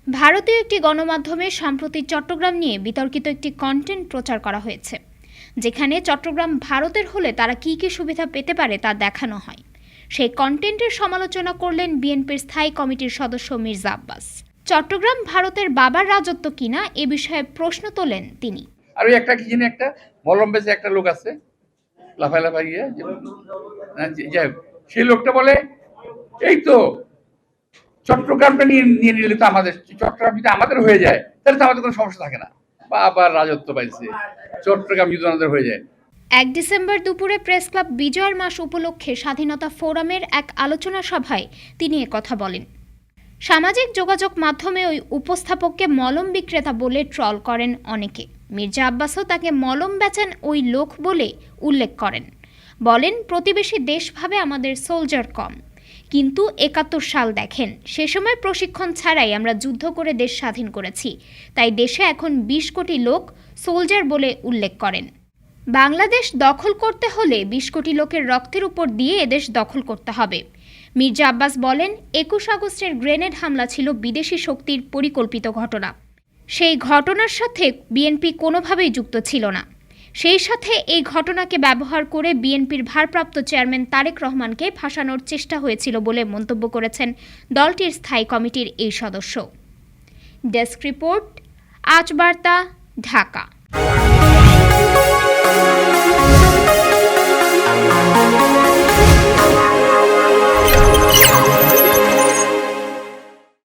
ভারতীয় একটি গণমাধ্যমে সম্প্রতি চট্টগ্রাম নিয়ে বিতর্কিত একটি কন্টেন্ট প্রচার করা হয়েছে, যেখানে চট্টগ্রাম ভারতের হলে তারা কী কী সুবিধা পেতে পারে তা দেখানো হয়। সেই কন্টেন্টের সমালোচনা করলেন বিএনপির স্থায়ী কমিটির সদস্য মির্জা আব্বাস। চট্টগ্রাম ভারতের বাবার রাজত্ব কিনা এ বিষয়ে প্রশ্ন তোলেন তিনি। আর ওই একটা কি জানি একটা মলম বেচে একটা লোক আছে লাফায় লাফায় গিয়ে, যাই সেই লোকটা বলে এই তো চট্টগ্রামটা নিয়ে নিলে তো আমাদের, চট্টগ্রাম যদি আমাদের হয়ে যায় তাহলে তো আমাদের কোনো সমস্যা থাকে না, বা আবার রাজত্ব পাইছে চট্টগ্রাম যদি আমাদের হয়ে যায়। 1 ডিসেম্বর দুপুরে প্রেস ক্লাব বিজয়ের মাস উপলক্ষে স্বাধীনতা ফোরামের এক আলোচনা সভায় তিনি কথা বলেন। সামাজিক যোগাযোগ মাধ্যমে ওই উপস্থাপককে মলম বিক্রেতা বলে ট্রল করেন অনেকে। মির্জা আব্বাসও তাকে মলম বেচেন ওই লোক বলে উল্লেখ করেন। বলেন, প্রতিবেশী দেশ ভাবে আমাদের সোলজার কম, কিন্তু 71 সাল দেখেন, সে সময় প্রশিক্ষণ ছাড়াই আমরা যুদ্ধ করে দেশ স্বাধীন করেছি, তাই দেশে এখন 20 কোটি লোক সোলজার বলে উল্লেখ করেন। বাংলাদেশ দখল করতে হলে 20 কোটি লোকের রক্তের উপর দিয়ে এদেশ দখল করতে হবে। মির্জা আব্বাস বলেন, 21 আগস্টের গ্রেনেড হামলা ছিল বিদেশি শক্তির পরিকল্পিত ঘটনা। সেই ঘটনার সাথে বিএনপি কোনোভাবেই যুক্ত ছিল না। সেই সাথে এই ঘটনাকে ব্যবহার করে বিএনপির ভারপ্রাপ্ত চেয়ারম্যান তারেক রহমানকে ফাঁসানোর চেষ্টা হয়েছিল বলে মন্তব্য করেছেন দলটির স্থায়ী কমিটির এই সদস্য। ডেস্ক রিপোর্ট, আজ বার্তা, ঢাকা।